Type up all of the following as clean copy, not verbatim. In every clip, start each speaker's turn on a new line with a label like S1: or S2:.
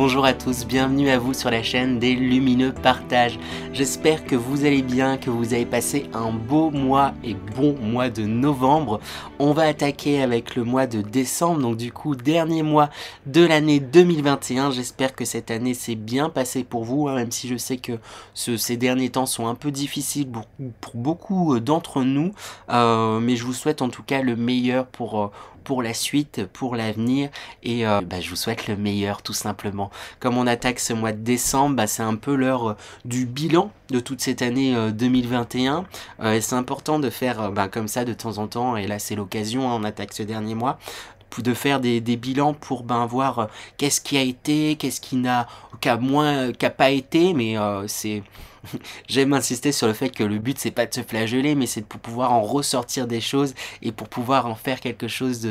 S1: Bonjour à tous, bienvenue à vous sur la chaîne des Lumineux Partages. J'espère que vous allez bien, que vous avez passé un beau mois et bon mois de novembre. On va attaquer avec le mois de décembre, donc du coup dernier mois de l'année 2021. J'espère que cette année s'est bien passée pour vous, même si je sais que ces derniers temps sont un peu difficiles pour beaucoup d'entre nous. Mais je vous souhaite en tout cas le meilleur pour la suite, pour l'avenir, et je vous souhaite le meilleur tout simplement. Comme on attaque ce mois de décembre, c'est un peu l'heure du bilan de toute cette année 2021, et c'est important de faire comme ça de temps en temps, et là c'est l'occasion, on attaque ce dernier mois, de faire des bilans pour voir qu'est-ce qui a été, qu'est-ce qui n'a pas été, mais c'est j'aime insister sur le fait que le but c'est pas de se flageller, mais c'est pour pouvoir en ressortir des choses et pour pouvoir en faire quelque chose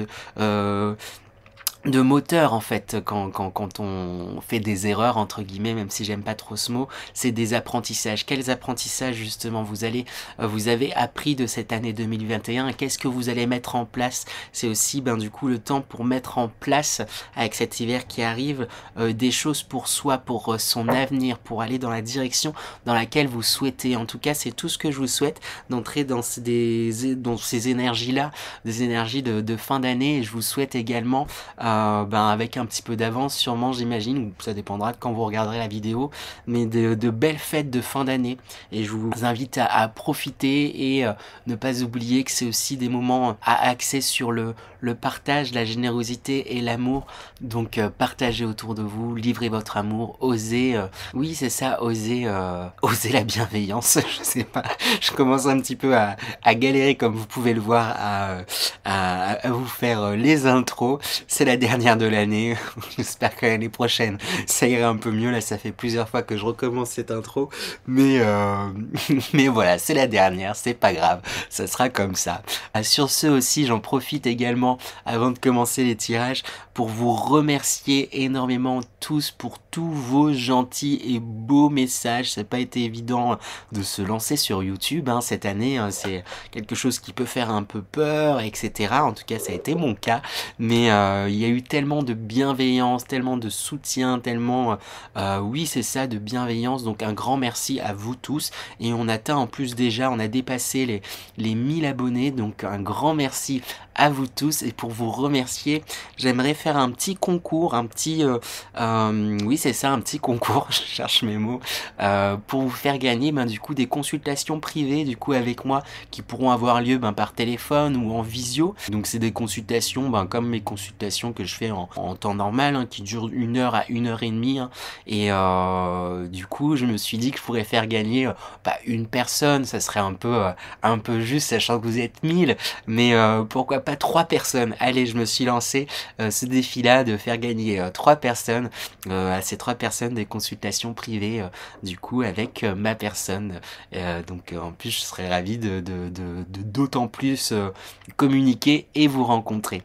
S1: de moteur en fait quand on fait des erreurs entre guillemets, même si j'aime pas trop ce mot. C'est des apprentissages. Quels apprentissages justement vous avez appris de cette année 2021 et qu'est-ce que vous allez mettre en place? C'est aussi du coup le temps pour mettre en place avec cet hiver qui arrive des choses pour soi, pour son avenir, pour aller dans la direction dans laquelle vous souhaitez. En tout cas c'est tout ce que je vous souhaite, d'entrer dans ces énergies là, des énergies de fin d'année, et je vous souhaite également avec un petit peu d'avance sûrement, j'imagine, ou ça dépendra de quand vous regarderez la vidéo, mais de belles fêtes de fin d'année, et je vous invite à profiter et ne pas oublier que c'est aussi des moments à axer sur le partage, la générosité et l'amour. Donc partagez autour de vous, livrez votre amour, osez, oui c'est ça, osez la bienveillance. Je sais pas, je commence un petit peu à galérer, comme vous pouvez le voir, à vous faire les intros. C'est la dernière de l'année. J'espère que l'année prochaine ça ira un peu mieux. Là ça fait plusieurs fois que je recommence cette intro, mais voilà, c'est la dernière, c'est pas grave, ça sera comme ça. Sur ce aussi, j'en profite également avant de commencer les tirages pour vous remercier énormément tous pour tous vos gentils et beaux messages. Ça n'a pas été évident de se lancer sur YouTube cette année, c'est quelque chose qui peut faire un peu peur, etc. En tout cas ça a été mon cas, mais il y a eu tellement de bienveillance, tellement de soutien, tellement oui c'est ça, de bienveillance. Donc un grand merci à vous tous, et on atteint en plus déjà, on a dépassé les 1000 abonnés, donc un grand merci à vous tous. Et pour vous remercier, j'aimerais faire un petit concours, oui c'est ça, un petit concours, je cherche mes mots, pour vous faire gagner du coup des consultations privées du coup avec moi, qui pourront avoir lieu par téléphone ou en visio. Donc c'est des consultations comme mes consultations que je fais en temps normal, qui durent 1 heure à 1 heure et demie, et du coup je me suis dit que je pourrais faire gagner une personne, ça serait un peu juste sachant que vous êtes 1000, mais pourquoi pas 3 personnes. Allez, je me suis lancé ce défi là de faire gagner 3 personnes, à ces 3 personnes des consultations privées du coup avec ma personne, donc en plus je serais ravi de d'autant plus communiquer et vous rencontrer.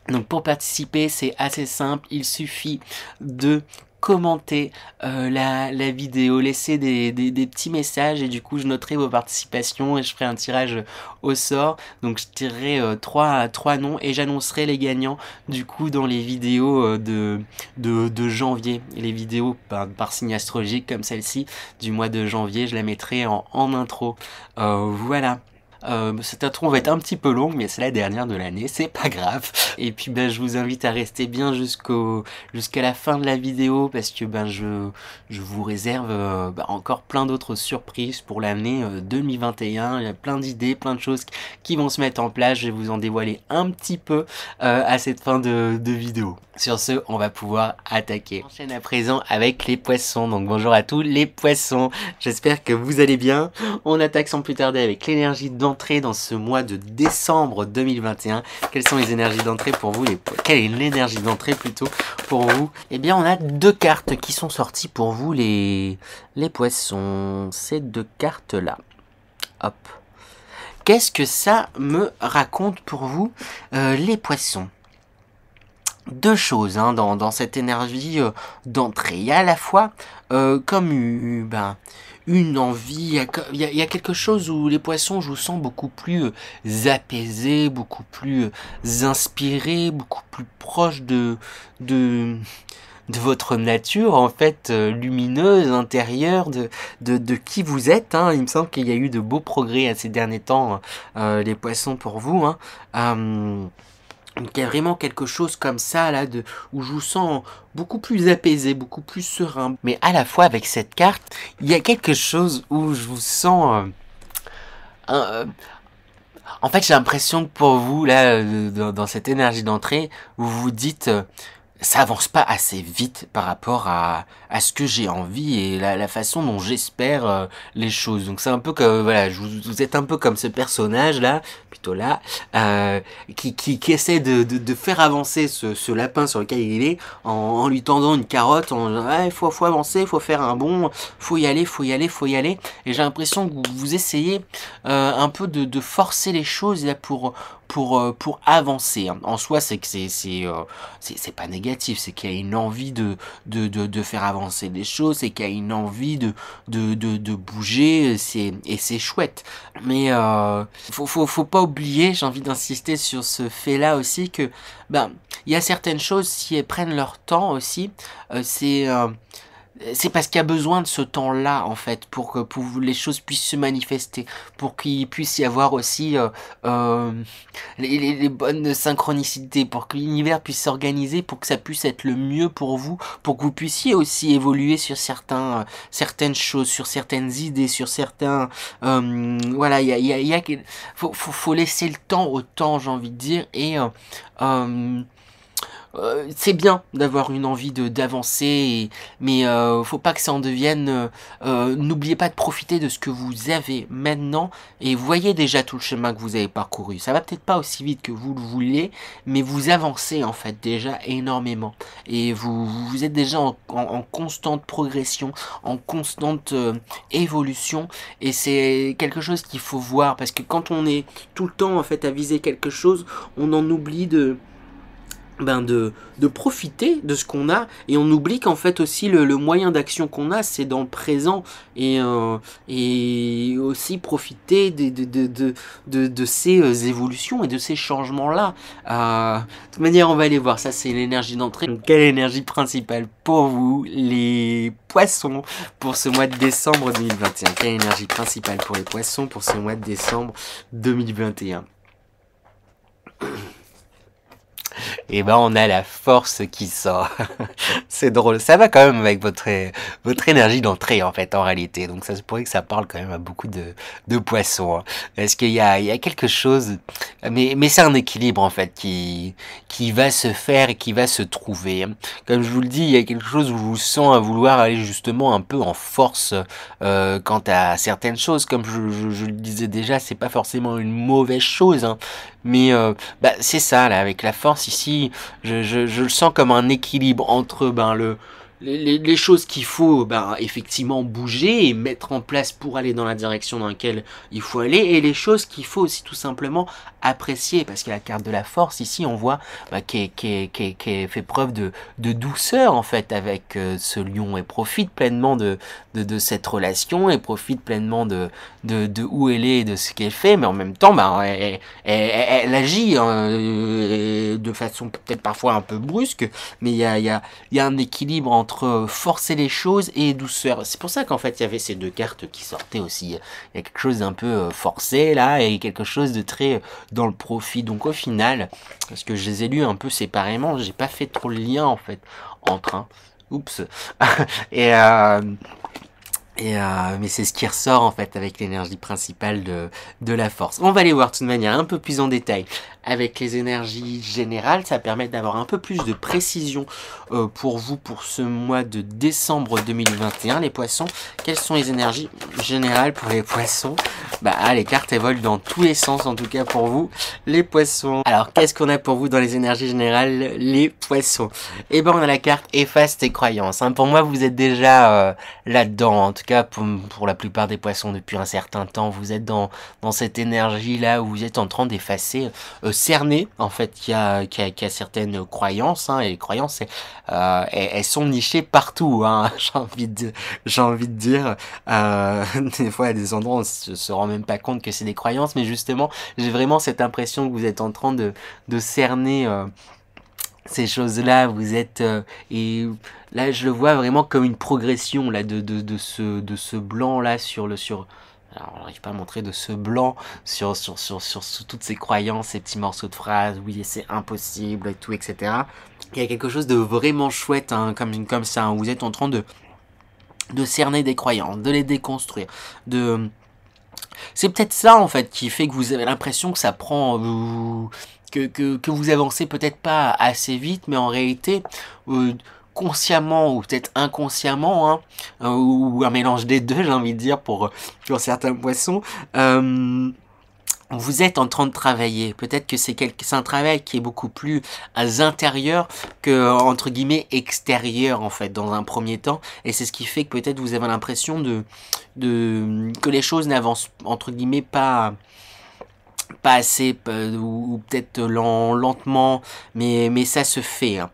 S1: Donc pour participer c'est assez simple, il suffit de commenter la vidéo, laisser des petits messages, et du coup je noterai vos participations et je ferai un tirage au sort. Donc je tirerai trois noms et j'annoncerai les gagnants du coup dans les vidéos de janvier, les vidéos par signe astrologique comme celle-ci du mois de janvier, je la mettrai en intro. Voilà. Cette intro va être un petit peu longue, mais c'est la dernière de l'année, c'est pas grave. Et puis je vous invite à rester bien jusqu'à la fin de la vidéo, parce que je vous réserve encore plein d'autres surprises pour l'année 2021. Il y a plein d'idées, plein de choses qui vont se mettre en place. Je vais vous en dévoiler un petit peu à cette fin de vidéo. Sur ce, on va pouvoir attaquer. On enchaîne à présent avec les poissons. Donc bonjour à tous les poissons, j'espère que vous allez bien. On attaque sans plus tarder avec l'énergie d'entrée dans ce mois de décembre 2021. Quelles sont les énergies d'entrée pour vous? Quelle est l'énergie d'entrée plutôt pour vous? Eh bien on a 2 cartes qui sont sorties pour vous les poissons. Ces 2 cartes là. Hop. Qu'est-ce que ça me raconte pour vous les poissons? 2 choses dans cette énergie d'entrée. Il y a à la fois comme une envie, il y a quelque chose où les poissons, je vous sens beaucoup plus apaisés, beaucoup plus inspirés, beaucoup plus proches de de votre nature, en fait, lumineuse, intérieure, de qui vous êtes, hein. Il me semble qu'il y a eu de beaux progrès ces derniers temps, les poissons, pour vous, hein. Donc il y a vraiment quelque chose comme ça, là, où je vous sens beaucoup plus apaisé, beaucoup plus serein. Mais à la fois, avec cette carte, il y a quelque chose où je vous sens... en fait, j'ai l'impression que pour vous, là, dans cette énergie d'entrée, vous vous dites... ça avance pas assez vite par rapport à ce que j'ai envie et la façon dont j'espère les choses. Donc c'est un peu comme, voilà, vous êtes un peu comme ce personnage là, plutôt là, qui essaie de faire avancer ce lapin sur lequel il est en lui tendant une carotte, en disant ah, faut avancer, faut faire un bond, faut y aller, faut y aller, faut y aller. Et j'ai l'impression que vous essayez un peu de forcer les choses là pour avancer. En soi, c'est que c'est pas négatif, c'est qu'il y a une envie de faire avancer les choses, c'est qu'il y a une envie de bouger, et c'est chouette. Mais faut pas oublier, j'ai envie d'insister sur ce fait-là aussi, que ben il y a certaines choses, si elles prennent leur temps aussi, c'est parce qu'il y a besoin de ce temps-là, en fait, pour que les choses puissent se manifester, pour qu'il puisse y avoir aussi les bonnes synchronicités, pour que l'univers puisse s'organiser, pour que ça puisse être le mieux pour vous, pour que vous puissiez aussi évoluer sur certaines choses, sur certaines idées, sur certains... voilà, faut laisser le temps au temps, j'ai envie de dire, et... c'est bien d'avoir une envie d'avancer, mais faut pas que ça en devienne... n'oubliez pas de profiter de ce que vous avez maintenant, et voyez déjà tout le chemin que vous avez parcouru. Ça va peut-être pas aussi vite que vous le vouliez, mais vous avancez en fait déjà énormément, et vous êtes déjà en constante progression, en constante évolution, et c'est quelque chose qu'il faut voir, parce que quand on est tout le temps en fait à viser quelque chose, on en oublie de profiter de ce qu'on a, et on oublie qu'en fait aussi le moyen d'action qu'on a, c'est dans le présent, et aussi profiter de ces évolutions et de ces changements là. De toute manière, on va aller voir, ça c'est l'énergie d'entrée. Donc, quelle énergie principale pour vous les poissons pour ce mois de décembre 2021? Quelle énergie principale pour les poissons pour ce mois de décembre 2021? Et ben on a la force qui sort. C'est drôle, ça va quand même avec votre énergie d'entrée en fait, en réalité. Donc ça se pourrait que ça parle quand même à beaucoup de poissons, hein. Parce qu'il y a quelque chose, mais c'est un équilibre en fait qui va se faire et qui va se trouver. Comme je vous le dis, il y a quelque chose où je vous sens à vouloir aller justement un peu en force quant à certaines choses. Comme je le disais déjà, c'est pas forcément une mauvaise chose, hein. Mais c'est ça là, avec la force ici, je le sens comme un équilibre entre les choses qu'il faut effectivement bouger et mettre en place pour aller dans la direction dans laquelle il faut aller, et les choses qu'il faut aussi tout simplement apprécier, parce que la carte de la force ici on voit qui fait preuve de douceur en fait avec ce lion, et profite pleinement de cette relation, et profite pleinement de où elle est et de ce qu'elle fait, mais en même temps elle agit de façon peut-être parfois un peu brusque, mais il y a un équilibre entre forcer les choses et douceur. C'est pour ça qu'en fait il y avait ces deux cartes qui sortaient aussi. Il y a quelque chose d'un peu forcé là, et quelque chose de très dans le profit. Donc au final, parce que je les ai lus un peu séparément, j'ai pas fait trop le lien en fait entre oups et mais c'est ce qui ressort en fait avec l'énergie principale de la force. On va aller voir de toute manière un peu plus en détail avec les énergies générales. Ça permet d'avoir un peu plus de précision pour vous pour ce mois de décembre 2021, les poissons. Quelles sont les énergies générales pour les poissons? Les cartes évoluent dans tous les sens, en tout cas pour vous, les poissons. Alors, qu'est-ce qu'on a pour vous dans les énergies générales, les poissons? Eh ben, on a la carte efface tes croyances, hein. Pour moi, vous êtes déjà là-dedans, en tout cas pour la plupart des poissons depuis un certain temps. Vous êtes dans cette énergie-là où vous êtes en train d'effacer, cerner, en fait, qu'il y a certaines croyances, hein, et les croyances, elles sont nichées partout, hein, j'ai envie de dire. Des fois, il y a des endroits où on se rend même pas compte que c'est des croyances, mais justement, j'ai vraiment cette impression que vous êtes en train de cerner ces choses-là, vous êtes et là je le vois vraiment comme une progression là de ce blanc là sur alors on n'arrive pas à montrer de ce blanc sur toutes ces croyances, ces petits morceaux de phrases, oui c'est impossible et tout, etc. Il y a quelque chose de vraiment chouette hein, comme ça, hein. Vous êtes en train de cerner des croyances, de les déconstruire, de c'est peut-être ça en fait qui fait que vous avez l'impression que ça prend que vous avancez peut-être pas assez vite, mais en réalité euh, consciemment ou peut-être inconsciemment, hein, ou un mélange des deux, j'ai envie de dire pour certains poissons. Vous êtes en train de travailler. Peut-être que c'est un travail qui est beaucoup plus intérieur que entre guillemets extérieur en fait dans un premier temps. Et c'est ce qui fait que peut-être vous avez l'impression de que les choses n'avancent entre guillemets pas assez ou peut-être lentement, mais ça se fait, hein.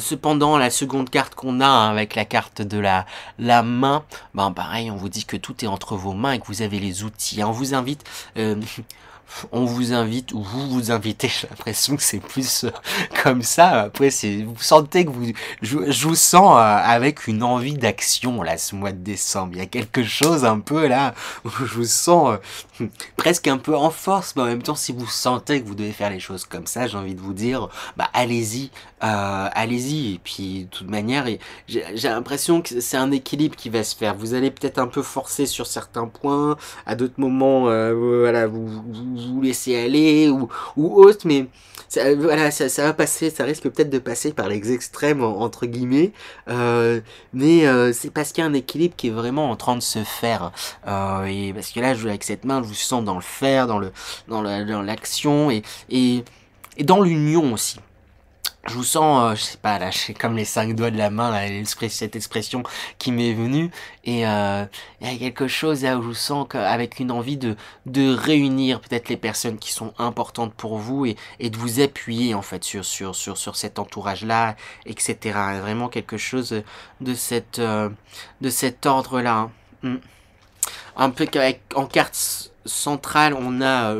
S1: Cependant, la seconde carte qu'on a hein, avec la carte de la main, ben pareil, on vous dit que tout est entre vos mains et que vous avez les outils, hein. On vous invite, ou vous vous invitez, j'ai l'impression que c'est plus comme ça. Après, vous sentez que je vous sens avec une envie d'action là, ce mois de décembre. Il y a quelque chose un peu là où je vous sens presque un peu en force, mais en même temps, si vous sentez que vous devez faire les choses comme ça, j'ai envie de vous dire, bah allez-y, allez-y. Et puis, de toute manière, j'ai l'impression que c'est un équilibre qui va se faire. Vous allez peut-être un peu forcer sur certains points, à d'autres moments, voilà, vous laissez aller ou autre, mais voilà, ça va passer, ça risque peut-être de passer par les extrêmes entre guillemets, mais c'est parce qu'il y a un équilibre qui est vraiment en train de se faire, et parce que là, avec cette main, je vous sens dans le faire, dans l'action et dans l'union aussi. Je vous sens, je sais pas, là, j'ai comme les 5 doigts de la main, là, cette expression qui m'est venue, et il y a quelque chose là où je vous sens avec une envie de réunir peut-être les personnes qui sont importantes pour vous et de vous appuyer en fait sur cet entourage-là, etc. Vraiment quelque chose de cet ordre-là, hein. Un peu en carte centrale, on a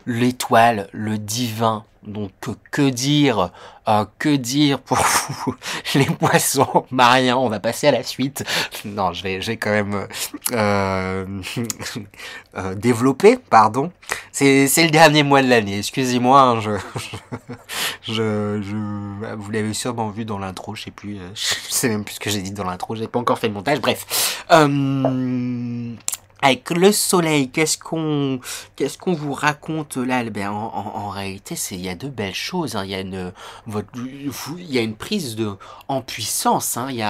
S1: l'étoile, le divin. Donc que dire pour vous les poissons mariens. On va passer à la suite. Non, je vais quand même développer, pardon. C'est le dernier mois de l'année. Excusez-moi, hein, vous l'avez sûrement vu dans l'intro. Je sais plus, je sais même plus ce que j'ai dit dans l'intro. J'ai pas encore fait le montage. Bref. Avec le soleil, qu'est-ce qu'on vous raconte là? Ben en réalité, il y a de belles choses, hein. Il y a une prise en puissance, hein. Il y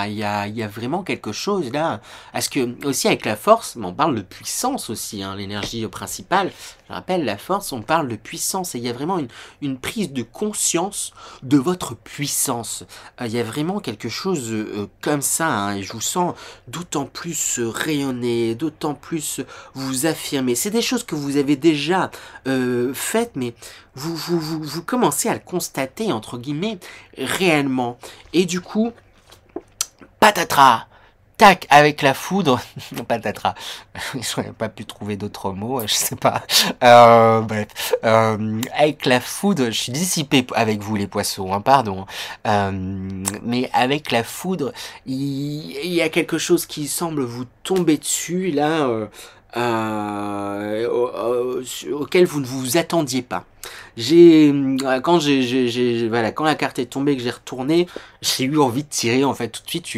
S1: a vraiment quelque chose là. Parce que aussi avec la force, on parle de puissance aussi, hein, l'énergie principale. Je rappelle, la force, on parle de puissance et il y a vraiment une prise de conscience de votre puissance. Il y a vraiment quelque chose comme ça, hein, et je vous sens d'autant plus rayonner, d'autant plus vous affirmer. C'est des choses que vous avez déjà faites, mais vous commencez à le constater, entre guillemets, réellement. Et du coup, patatras, tac, avec la foudre, patatras, j'aurais pas pu trouver d'autres mots, je sais pas, bref, avec la foudre, je suis dissipé avec vous les poissons, hein, pardon, mais avec la foudre, il y a quelque chose qui semble vous tomber dessus, là, auquel vous ne vous attendiez pas. Quand la carte est tombée, que j'ai retourné, j'ai eu envie de tirer en fait tout de suite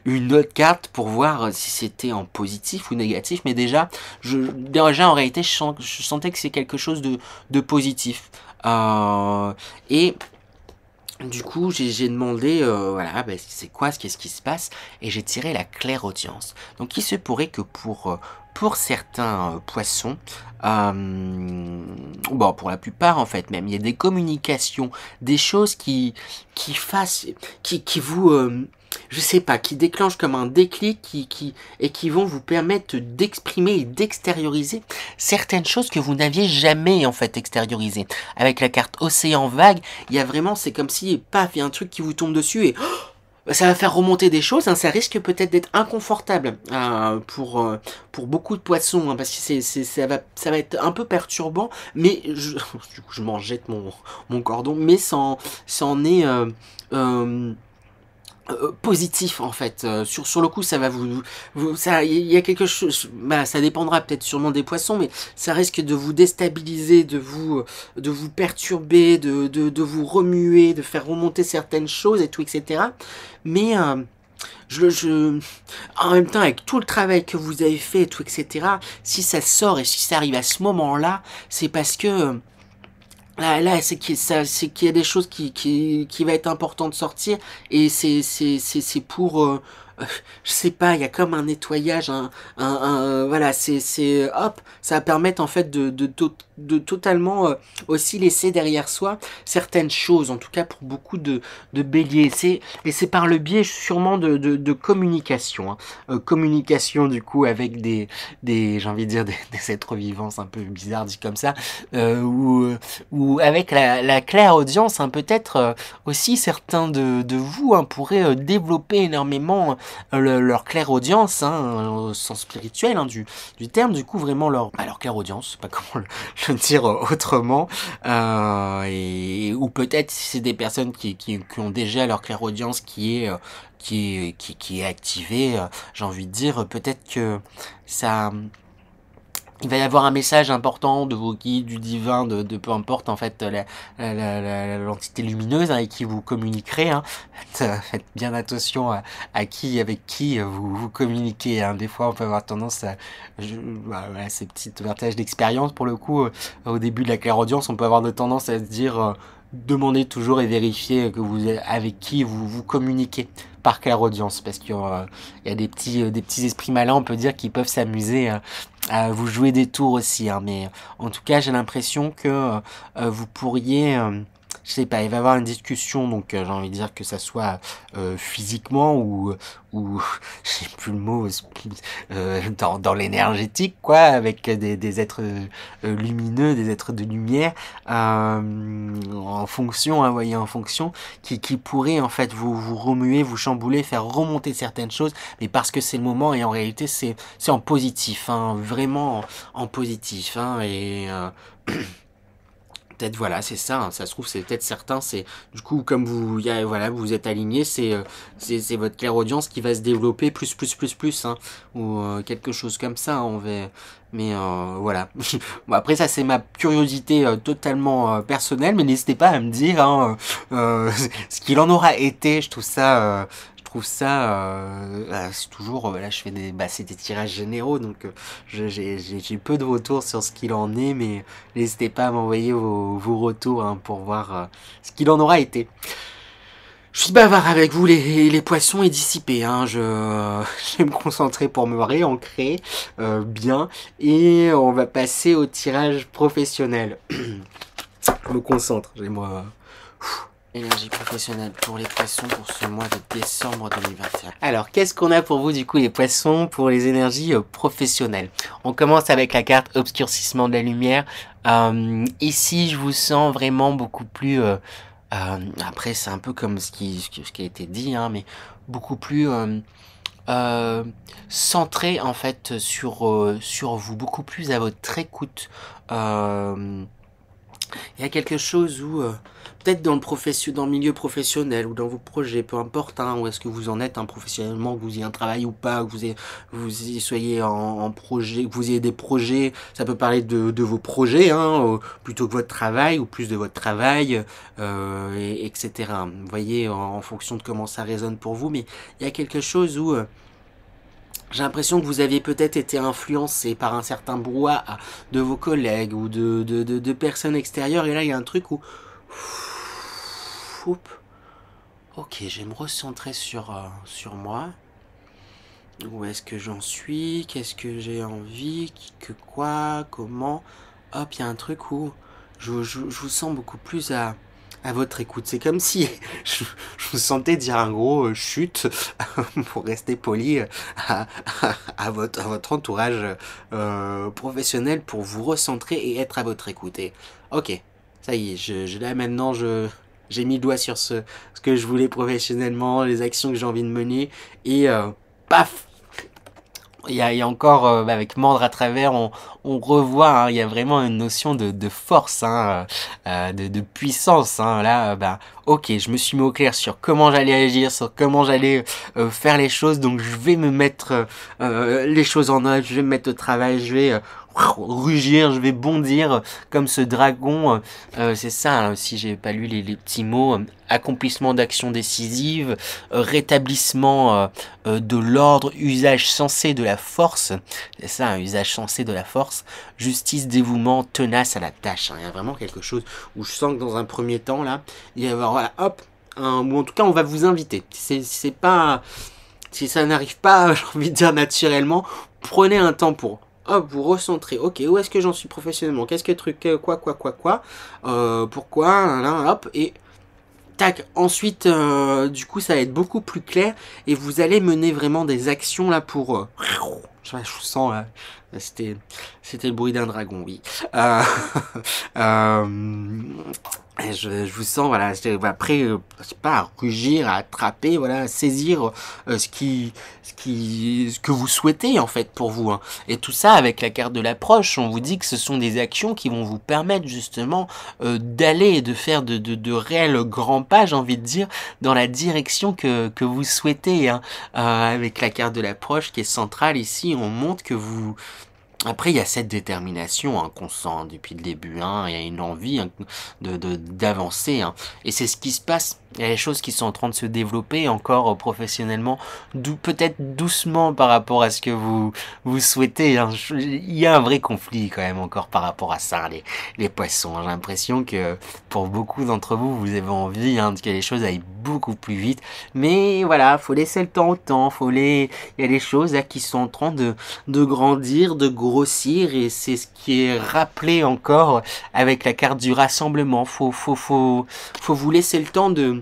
S1: une autre carte pour voir si c'était en positif ou négatif, mais déjà en réalité je sentais que c'est quelque chose de positif, et du coup, j'ai demandé, voilà, bah, qu'est-ce qui se passe, et j'ai tiré la clairaudience. Donc, il se pourrait que pour certains poissons, bon, pour la plupart en fait, même, il y a des communications, des choses qui vous, je sais pas, qui déclenchent comme un déclic, et qui vont vous permettre d'exprimer et d'extérioriser certaines choses que vous n'aviez jamais en fait extériorisées. Avec la carte Océan Vague, il y a vraiment, c'est comme si, paf, il y a un truc qui vous tombe dessus et Ça va faire remonter des choses, hein, ça risque peut-être d'être inconfortable pour beaucoup de poissons, hein, parce que ça va être un peu perturbant, mais du coup je m'en jette mon cordon, mais ça en est positif en fait. Sur le coup, ça va ça, il y a quelque chose. Bah, ça dépendra peut-être sûrement des poissons, mais ça risque de vous déstabiliser, de vous perturber, de vous remuer, de faire remonter certaines choses et tout, etc. Mais en même temps, avec tout le travail que vous avez fait et tout, etc. Si ça sort et si ça arrive à ce moment-là, c'est parce que là, c'est qu'il y a des choses qui va être important de sortir et c'est pour je sais pas, il y a comme un nettoyage, voilà, hop, ça va permettre en fait de totalement aussi laisser derrière soi certaines choses, en tout cas pour beaucoup de béliers. C'est par le biais sûrement de communication, hein. Communication du coup avec j'ai envie de dire des êtres vivants, c'est un peu bizarre dit comme ça, ou avec la claire audience, hein, peut-être aussi certains de vous, hein, pourraient développer énormément leur claire audience, hein, au sens spirituel, hein, du terme, du coup vraiment leur claire audience, je sais pas comment le dire autrement, ou peut-être si c'est des personnes qui ont déjà leur claire audience qui est activée, j'ai envie de dire, peut-être que ça il va y avoir un message important de vos guides, du divin, de peu importe en fait l'entité lumineuse, hein, avec qui vous communiquerez, hein. Faites bien attention avec qui vous communiquez, hein. Des fois on peut avoir tendance à voilà, ces petites partages d'expérience pour le coup, au début de la clairaudience, on peut avoir de tendance à se dire demandez toujours et vérifiez que avec qui vous communiquez par clairaudience, parce qu'il y a des petits esprits malins, on peut dire, qui peuvent s'amuser vous jouer des tours aussi, hein, mais en tout cas j'ai l'impression que vous pourriez je sais pas, il va y avoir une discussion, donc j'ai envie de dire que ça soit physiquement ou je sais plus le mot, dans l'énergétique, quoi, avec des êtres lumineux, des êtres de lumière, en fonction, hein, voyez, en fonction, qui pourraient en fait vous remuer, vous chambouler, faire remonter certaines choses, mais parce que c'est le moment, et en réalité c'est en positif, hein, vraiment en positif, hein, et peut-être voilà, c'est ça, hein, ça se trouve c'est peut-être certain, c'est du coup comme voilà, vous êtes aligné, c'est votre clairaudience qui va se développer plus, hein, ou quelque chose comme ça, hein, mais voilà. Bon, après ça c'est ma curiosité totalement personnelle, mais n'hésitez pas à me dire, hein, ce qu'il en aura été. Je trouve ça c'est toujours là je fais c'est des tirages généraux, donc j'ai peu de retours sur ce qu'il en est, mais n'hésitez pas à m'envoyer vos retours, hein, pour voir ce qu'il en aura été. Je suis bavard avec vous les poissons et dissipé, hein. Je vais me concentrer pour me réancrer bien, et on va passer au tirage professionnel. Je me concentre, j'ai moi énergie professionnelle pour les poissons pour ce mois de décembre 2021. Alors, qu'est-ce qu'on a pour vous, du coup, les poissons, pour les énergies professionnelles? On commence avec la carte obscurcissement de la lumière. Ici, je vous sens vraiment beaucoup plus... après, c'est un peu comme ce qui a été dit, hein, mais beaucoup plus... centré, en fait, sur vous, beaucoup plus à votre écoute. Il y a quelque chose où, peut-être dans dans le milieu professionnel ou dans vos projets, peu importe, hein, où est-ce que vous en êtes, hein, professionnellement, que vous ayez un travail ou pas, que soyez en projet, que vous ayez des projets, ça peut parler de vos projets, hein, plutôt que votre travail, ou plus de votre travail, etc. Vous voyez, en fonction de comment ça résonne pour vous, mais il y a quelque chose où... j'ai l'impression que vous aviez peut-être été influencé par un certain brouhaha de vos collègues ou de personnes extérieures. Et là, il y a un truc où... Ok, je vais me recentrer sur moi. Où est-ce que j'en suis? Qu'est-ce que j'ai envie? Quoi? Comment? Hop, il y a un truc où je vous sens beaucoup plus à votre écoute. C'est comme si je vous sentais dire un gros chut, pour rester poli, à votre entourage professionnel, pour vous recentrer et être à votre écoute. Et, ok, ça y est, là maintenant j'ai mis le doigt sur ce que je voulais professionnellement, les actions que j'ai envie de mener, et paf, il y a encore, avec Mordre à travers, on revoit, hein, il y a vraiment une notion de force, hein, de puissance. Hein. Là, ok, je me suis mis au clair sur comment j'allais agir, sur comment j'allais faire les choses, donc je vais me mettre les choses en œuvre, je vais me mettre au travail, je vais rugir, je vais bondir comme ce dragon. C'est ça, hein, si j'ai pas lu les petits mots. Accomplissement d'actions décisives, rétablissement de l'ordre, usage sensé de la force, c'est ça, un usage sensé de la force, justice, dévouement, tenace à la tâche. Hein. Il y a vraiment quelque chose où je sens que dans un premier temps, là, il va y avoir, voilà, hop, ou en tout cas, on va vous inviter. C'est pas, si ça n'arrive pas, j'ai envie de dire naturellement, prenez un temps pour hop, vous recentrez. Ok, où est-ce que j'en suis professionnellement? Qu'est-ce que truc, quoi, pourquoi, là, hop, et tac. Ensuite, du coup, ça va être beaucoup plus clair et vous allez mener vraiment des actions là pour. Je vous sens là. C'était le bruit d'un dragon, oui. Je vous sens, voilà, après, je sais pas, à rugir, à attraper, voilà, à saisir ce que vous souhaitez en fait pour vous. Hein. Et tout ça avec la carte de l'approche, on vous dit que ce sont des actions qui vont vous permettre justement d'aller et de faire de réels grands pas, j'ai envie de dire, dans la direction que vous souhaitez. Hein. Avec la carte de l'approche qui est centrale ici, on montre que vous... Après, il y a cette détermination hein, qu'on sent depuis le début. Hein, il y a une envie hein, d'avancer. Hein, et c'est ce qui se passe. Il y a des choses qui sont en train de se développer encore professionnellement, peut-être doucement par rapport à ce que vous souhaitez. Hein. Il y a un vrai conflit quand même encore par rapport à ça, les poissons. J'ai l'impression que pour beaucoup d'entre vous, vous avez envie hein, que les choses aillent beaucoup plus vite. Mais voilà, faut laisser le temps au temps. Il y a des choses là, qui sont en train de grandir, de grossir, et c'est ce qui est rappelé encore avec la carte du rassemblement. Faut vous laisser le temps de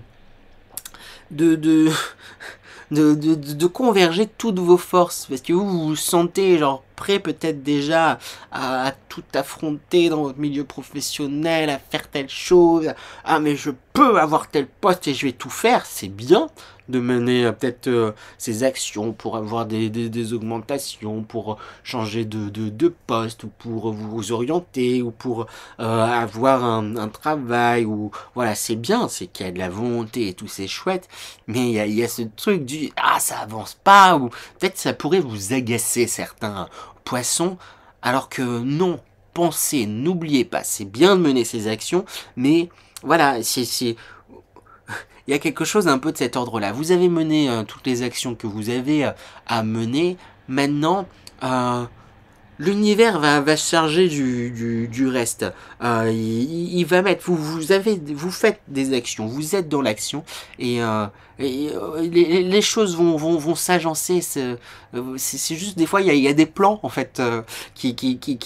S1: converger toutes vos forces, parce que vous vous sentez genre prêt peut-être déjà à tout affronter dans votre milieu professionnel, à faire telle chose, ah mais je peux avoir tel poste et je vais tout faire, c'est bien de mener peut-être ces actions pour avoir des augmentations, pour changer de poste, ou pour vous orienter, ou pour avoir un travail, ou voilà, c'est bien, c'est qu'il y a de la volonté et tout, c'est chouette, mais il y a ce truc du ah ça avance pas, ou peut-être ça pourrait vous agacer certains poissons, alors que non, pensez, n'oubliez pas, c'est bien de mener ces actions, mais voilà, il y a quelque chose un peu de cet ordre-là. Vous avez mené toutes les actions que vous avez à mener. Maintenant, l'univers va se charger du reste. Il va mettre, vous faites des actions, vous êtes dans l'action, et les choses vont s'agencer. C'est juste des fois il y a des plans en fait qui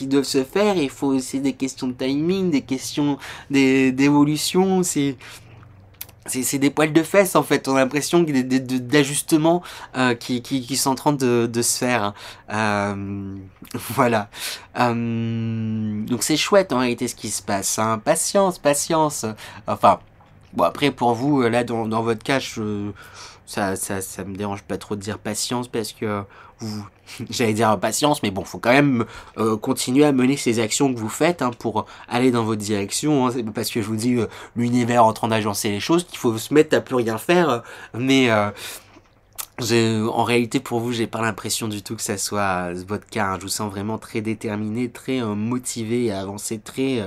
S1: doivent se faire. Et c'est des questions de timing, des questions d'évolution. C'est des poils de fesses en fait, on a l'impression d'ajustements qui sont en train de se faire. Voilà. Donc c'est chouette en réalité ce qui se passe. Hein. Patience. Enfin, bon après pour vous, là dans votre cas, ça me dérange pas trop de dire patience parce que j'allais dire patience, mais bon, faut quand même continuer à mener ces actions que vous faites hein, pour aller dans votre direction. Hein. C'est pas parce que je vous dis l'univers en train d'agencer les choses qu'il faut se mettre à plus rien faire. Mais en réalité, pour vous, j'ai pas l'impression du tout que ça soit votre cas. Hein. Je vous sens vraiment très déterminé, très motivé à avancer, très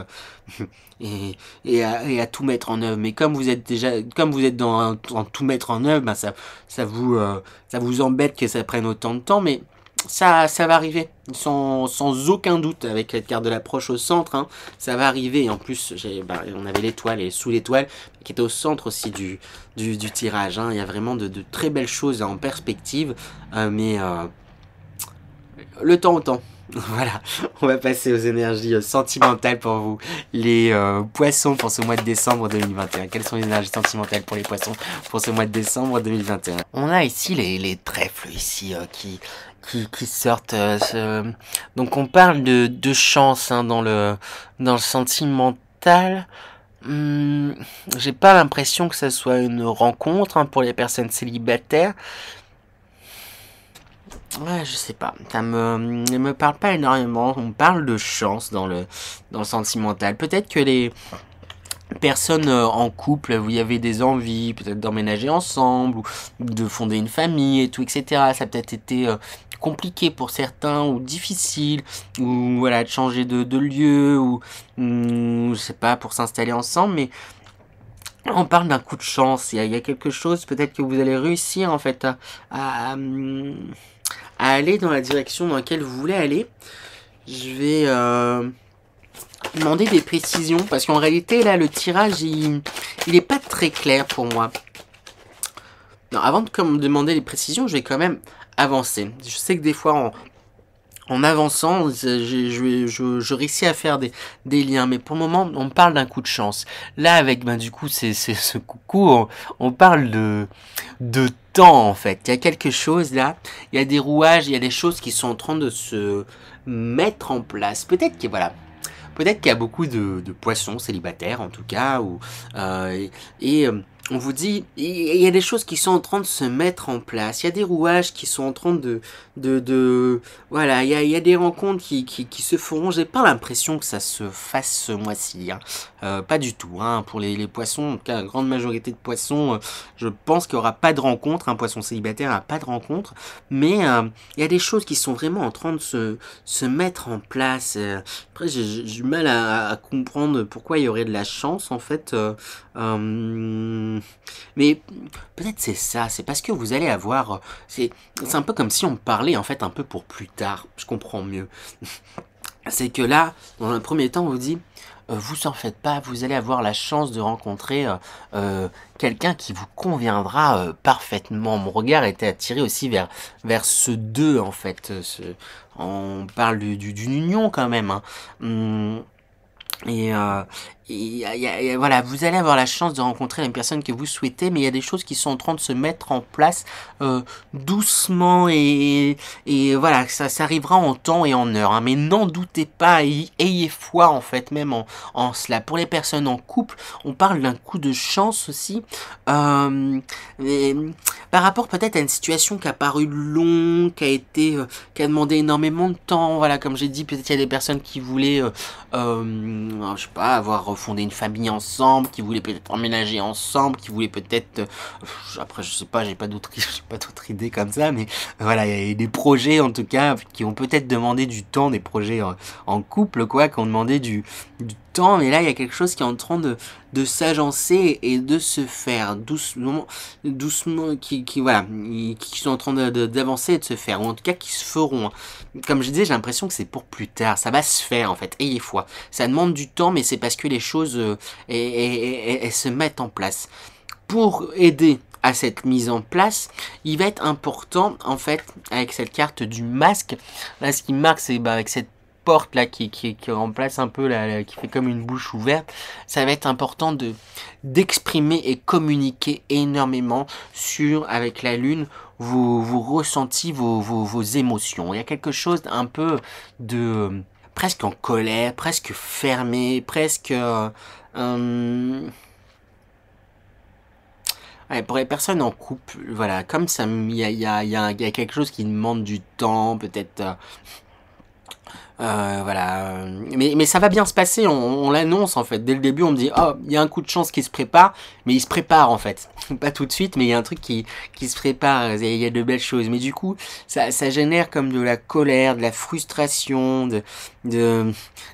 S1: et à tout mettre en œuvre. Mais comme vous êtes dans tout mettre en œuvre, ben ça vous embête que ça prenne autant de temps, mais ça va arriver sans aucun doute avec la carte de l'approche au centre. Hein, ça va arriver. Et en plus, on avait l'étoile et sous l'étoile qui était au centre aussi du tirage. Hein. Il y a vraiment de très belles choses en perspective, mais le temps au temps. Voilà, on va passer aux énergies sentimentales pour vous, les poissons pour ce mois de décembre 2021. Quelles sont les énergies sentimentales pour les poissons pour ce mois de décembre 2021? On a ici les trèfles ici qui sortent. Donc on parle de chance hein, dans le sentimental. Mmh, j'ai pas l'impression que ça soit une rencontre, hein, pour les personnes célibataires. Ouais, je sais pas, il me parle pas énormément. On parle de chance dans le sentimental. Peut-être que les personnes en couple, vous y avez des envies, peut-être d'emménager ensemble, ou de fonder une famille et tout, etc. Ça a peut-être été compliqué pour certains, ou difficile, ou voilà, de changer de lieu, ou je sais pas, pour s'installer ensemble, mais on parle d'un coup de chance. Il y a quelque chose, peut-être que vous allez réussir en fait à, hum, à aller dans la direction dans laquelle vous voulez aller. Je vais demander des précisions parce qu'en réalité là le tirage il est pas très clair pour moi. Non, avant de demander les précisions, je vais quand même avancer. Je sais que des fois en avançant, je réussis à faire des liens, mais pour le moment, on parle d'un coup de chance. Là, avec, ben, du coup, c'est ce coucou, on parle de temps, en fait. Il y a quelque chose, là, il y a des rouages, il y a des choses qui sont en train de se mettre en place. Peut-être qu'il y a beaucoup de poissons célibataires, en tout cas, et on vous dit, il y a des choses qui sont en train de se mettre en place. Il y a des rouages qui sont en train voilà, il y a des rencontres qui se feront. J'ai pas l'impression que ça se fasse ce mois-ci, hein. Pas du tout, hein. Pour les poissons, en tout cas, la grande majorité de poissons, je pense qu'il y aura pas de rencontre. Un poisson célibataire n'a pas de rencontre, mais il y a des choses qui sont vraiment en train de se mettre en place. Après, j'ai du mal à comprendre pourquoi il y aurait de la chance, en fait. Mais peut-être c'est ça, c'est parce que vous allez avoir... C'est un peu comme si on parlait, en fait, un peu pour plus tard. Je comprends mieux. C'est que là, dans un premier temps, on vous dit... vous en faites pas, vous allez avoir la chance de rencontrer quelqu'un qui vous conviendra parfaitement. Mon regard était attiré aussi vers ce deux, en fait. On parle d'une union quand même, hein. Et, euh, voilà, vous allez avoir la chance de rencontrer une personne que vous souhaitez, mais il y a des choses qui sont en train de se mettre en place doucement et voilà, ça arrivera en temps et en heure, hein, mais n'en doutez pas, ayez foi en fait même en cela. Pour les personnes en couple, on parle d'un coup de chance aussi, et, par rapport peut-être à une situation qui a paru longue, qui a demandé énormément de temps. Voilà, comme j'ai dit, peut-être il y a des personnes qui voulaient je sais pas, avoir fondé une famille ensemble, qui voulaient peut-être emménager ensemble, qui voulaient peut-être, après je sais pas, j'ai pas d'autres idées comme ça, mais voilà, il y a des projets en tout cas qui ont peut-être demandé du temps, des projets en couple quoi, qui ont demandé du temps, mais là il y a quelque chose qui est en train de s'agencer et de se faire doucement, voilà, qui sont en train d'avancer et de se faire, ou en tout cas qui se feront. Comme je disais, j'ai l'impression que c'est pour plus tard, ça va se faire en fait, ayez foi. Ça demande du temps, mais c'est parce que les choses elles se mettent en place. Pour aider à cette mise en place, il va être important, en fait, avec cette carte du masque, là ce qui marque, c'est avec cette porte là qui remplace un peu qui fait comme une bouche ouverte, ça va être important d'exprimer et communiquer énormément avec la lune vos ressentis, vos émotions. Il y a quelque chose un peu de presque en colère, presque fermé, presque ouais, pour les personnes en couple, voilà, comme ça, il y a quelque chose qui demande du temps, peut-être voilà, mais ça va bien se passer, on l'annonce en fait. Dès le début, on me dit, oh, il y a un coup de chance qui se prépare, mais il se prépare en fait. Pas tout de suite, mais il y a un truc qui se prépare, il y a de belles choses. Mais du coup, ça génère comme de la colère, de la frustration, de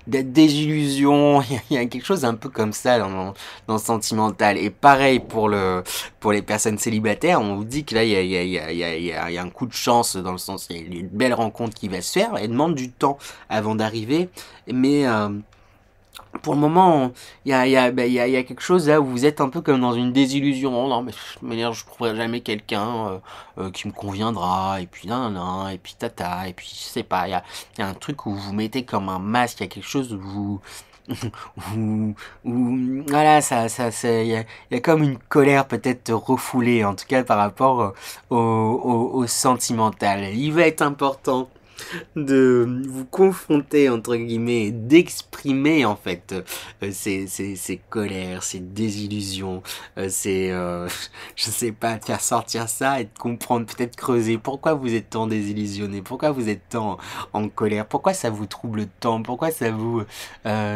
S1: désillusion. Il y a quelque chose un peu comme ça dans le sentimental. Et pareil pour les personnes célibataires, on vous dit que là, il y a un coup de chance dans le sens, il y a une belle rencontre qui va se faire, elle demande du temps avant d'arriver, mais pour le moment, il y a quelque chose là où vous êtes un peu comme dans une désillusion. Oh, non, mais de toute manière, je trouverai jamais quelqu'un qui me conviendra, et puis nan, et puis tata, et puis je sais pas, il y a un truc où vous mettez comme un masque, il y a quelque chose où vous... voilà, il y a comme une colère peut-être refoulée, en tout cas par rapport au sentimental. Il va être important de vous confronter entre guillemets, d'exprimer en fait ces colères, ces désillusions, je sais pas, de faire sortir ça et de comprendre, peut-être creuser pourquoi vous êtes tant désillusionné, pourquoi vous êtes tant en colère, pourquoi ça vous trouble tant, pourquoi ça vous,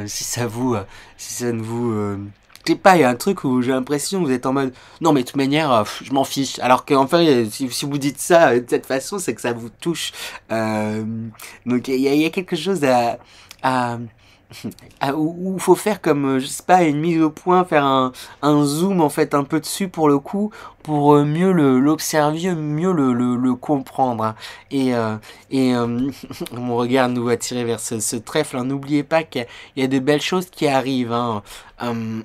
S1: si ça ne vous je sais pas, il y a un truc où j'ai l'impression que vous êtes en mode non mais de toute manière je m'en fiche, alors qu'en fait si vous dites ça de cette façon c'est que ça vous touche. euh, donc il y a quelque chose à, où il faut faire comme, je sais pas, une mise au point, faire un zoom en fait un peu dessus pour le coup, pour mieux l'observer, mieux le comprendre. Hein. Et, mon regard nous va tirer vers ce trèfle. Hein. N'oubliez pas qu'il y a de belles choses qui arrivent. Hein. Euh,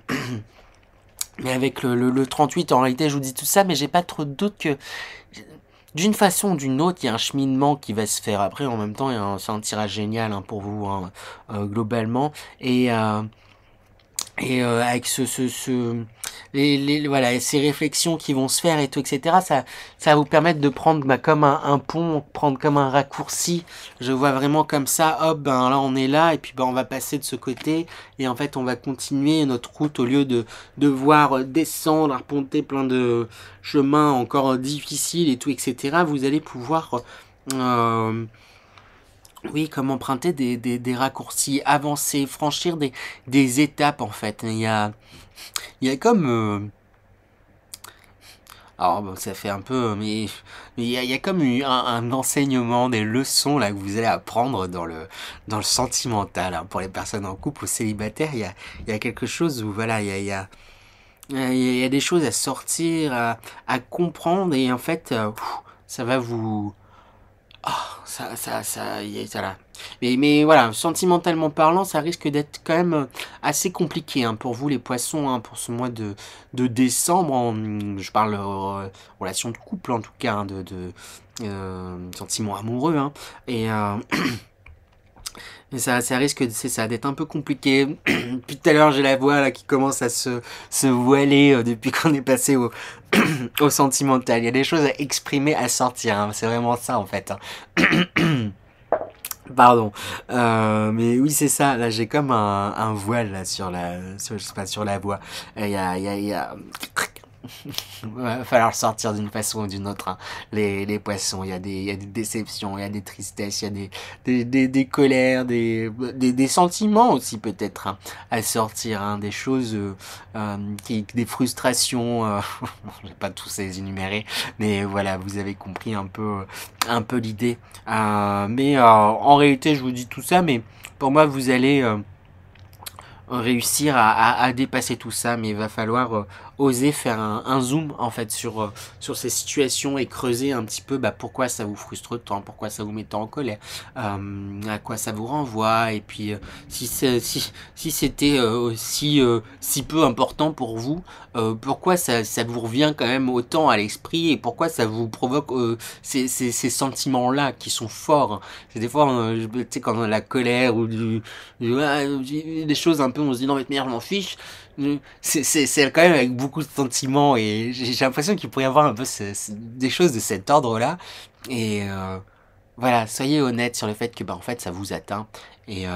S1: mais avec le 38, en réalité, je vous dis tout ça, mais j'ai pas trop de doute que d'une façon ou d'une autre, il y a un cheminement qui va se faire. Après, en même temps, c'est un tirage génial hein, pour vous, hein, globalement. Avec voilà, ces réflexions qui vont se faire et tout, etc., ça va vous permettre de prendre comme un pont, prendre comme un raccourci. Je vois vraiment comme ça, hop, ben là on est là, et puis ben on va passer de ce côté, et en fait on va continuer notre route au lieu de devoir descendre, arpenter plein de chemins encore difficiles et tout, etc. Vous allez pouvoir oui, comme emprunter des raccourcis, avancer, franchir des étapes en fait. Il y a comme... alors bon, ça fait un peu... Mais il y a comme un enseignement, des leçons là que vous allez apprendre dans le sentimental. Hein. Pour les personnes en couple ou célibataires, il y a quelque chose où voilà, il y a des choses à sortir, à comprendre et en fait, ça va vous... Ça là. Mais voilà, sentimentalement parlant, ça risque d'être quand même assez compliqué hein, pour vous les poissons, hein, pour ce mois de décembre. Je parle relation de couple en tout cas, hein, sentiments amoureux. Hein, et mais ça risque, c'est ça, d'être un peu compliqué. Depuis tout à l'heure, j'ai la voix là qui commence à se voiler depuis qu'on est passé au sentimental. Il y a des choses à exprimer, à sortir. Hein. C'est vraiment ça en fait. Hein. Pardon. Mais oui, c'est ça. Là, j'ai comme un voile là je sais pas, sur la voix. Il y a va falloir sortir d'une façon ou d'une autre. Hein. Les poissons, il y a des déceptions, il y a des tristesses, il y a des colères, des sentiments aussi peut-être hein, à sortir. Hein, des choses, des frustrations. Je vais pas tous les énumérer, mais voilà, vous avez compris un peu l'idée. En réalité, je vous dis tout ça, mais pour moi, vous allez réussir à dépasser tout ça, mais il va falloir oser faire un zoom en fait sur ces situations et creuser un petit peu bah, pourquoi ça vous frustre tant, pourquoi ça vous met tant en colère, à quoi ça vous renvoie, et puis si c'était si peu important pour vous, pourquoi ça vous revient quand même autant à l'esprit et pourquoi ça vous provoque ces sentiments-là qui sont forts. C'est des fois, tu sais, quand on a la colère ou des choses un peu, on se dit non mais merde, je m'en fiche. C'est quand même avec beaucoup de sentiments et j'ai l'impression qu'il pourrait y avoir un peu des choses de cet ordre-là. Et voilà, soyez honnête sur le fait que bah en fait ça vous atteint et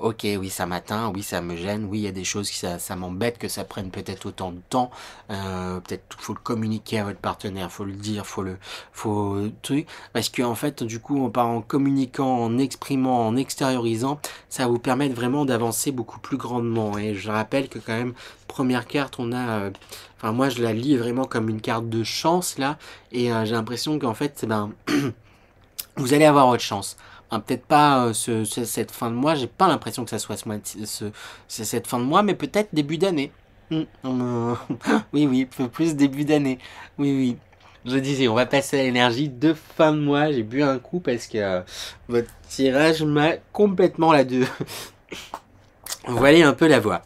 S1: ok oui ça m'atteint, oui ça me gêne, oui il y a des choses qui ça m'embête que ça prenne peut-être autant de temps, peut-être faut le communiquer à votre partenaire, faut le dire, faut truc parce que en fait du coup en communiquant, en exprimant, en extériorisant, ça va vous permettre vraiment d'avancer beaucoup plus grandement et je rappelle que quand même première carte on a enfin moi je la lis vraiment comme une carte de chance là et j'ai l'impression qu'en fait ben vous allez avoir votre chance. Hein, peut-être pas cette fin de mois, j'ai pas l'impression que ça soit cette fin de mois, mais peut-être début d'année. Oui, oui, plus début d'année. Oui, oui. Je disais, on va passer à l'énergie de fin de mois. J'ai bu un coup parce que votre tirage m'a complètement là-dessus. Voilà un peu la voix.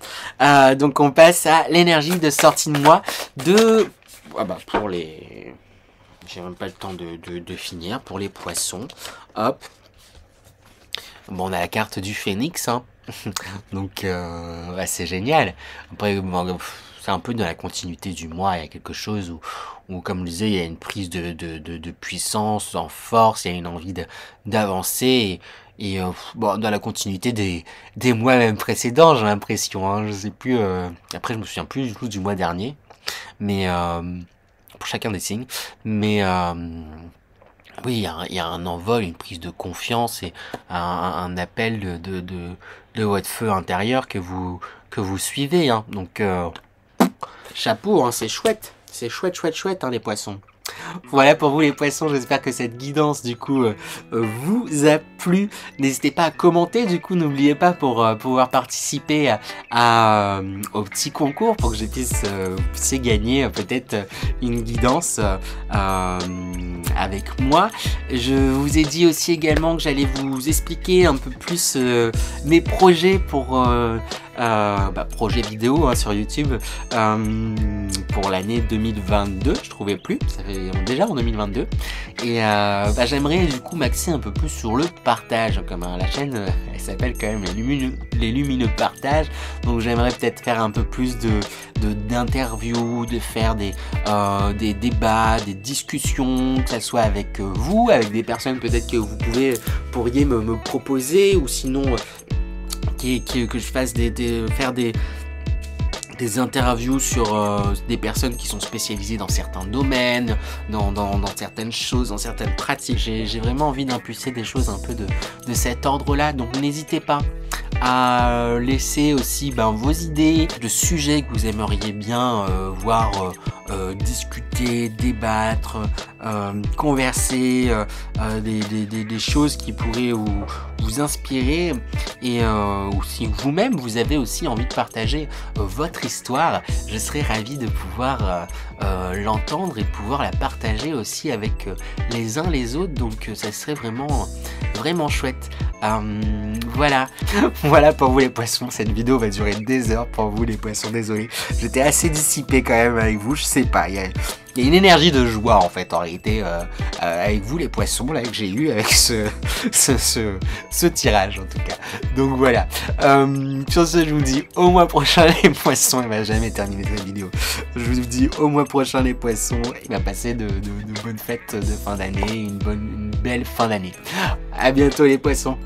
S1: Donc on passe à l'énergie de sortie de mois de... Ah bah pour les... J'ai même pas le temps de finir. Pour les poissons, hop. Bon, on a la carte du phénix, hein. Donc, c'est génial. Après, bon, c'est un peu dans la continuité du mois. Il y a quelque chose où comme je disais, il y a une prise de puissance, en force, il y a une envie d'avancer. Et bon, dans la continuité des mois même précédents, j'ai l'impression. Hein, je sais plus. Après, je me souviens plus du tout du mois dernier, mais pour chacun des signes. Mais oui, il y a un envol, une prise de confiance et un appel de votre feu intérieur que vous suivez. Hein. Donc chapeau, hein, c'est chouette. C'est chouette, chouette, chouette, hein, les poissons. Voilà pour vous les poissons, j'espère que cette guidance du coup vous a plu. N'hésitez pas à commenter, du coup n'oubliez pas pour pouvoir participer au petit concours pour que je puisse vous puissiez gagner peut-être une guidance avec moi. Je vous ai dit aussi également que j'allais vous expliquer un peu plus mes projets pour projet vidéo hein, sur YouTube pour l'année 2022, je trouvais plus, ça fait déjà en 2022 et j'aimerais du coup m'axer un peu plus sur le partage comme la chaîne elle s'appelle quand même les lumineux partages, donc j'aimerais peut-être faire un peu plus d'interviews, de faire des débats, des discussions, que ça soit avec vous, avec des personnes peut-être que vous pourriez me proposer ou sinon que je fasse faire des interviews sur des personnes qui sont spécialisées dans certains domaines, dans certaines choses, dans certaines pratiques. J'ai vraiment envie d'impulser des choses un peu de cet ordre-là, donc n'hésitez pas à laisser aussi vos idées de sujets que vous aimeriez bien voir discuter, débattre, converser, des choses qui pourraient vous inspirer et ou si vous-même vous avez aussi envie de partager votre histoire, je serais ravi de pouvoir l'entendre et de pouvoir la partager aussi avec les uns les autres, donc ça serait vraiment chouette. Voilà voilà pour vous les poissons, cette vidéo va durer des heures pour vous les poissons, désolé, j'étais assez dissipé quand même avec vous, je sais pas, il y a une énergie de joie en fait en réalité avec vous les poissons là que j'ai eu avec ce tirage en tout cas, donc voilà. Sur ce je vous dis au mois prochain les poissons, il va jamais terminer cette vidéo, je vous dis au mois prochain les poissons, il va passer de bonnes fêtes de fin d'année, une belle fin d'année, à bientôt les poissons.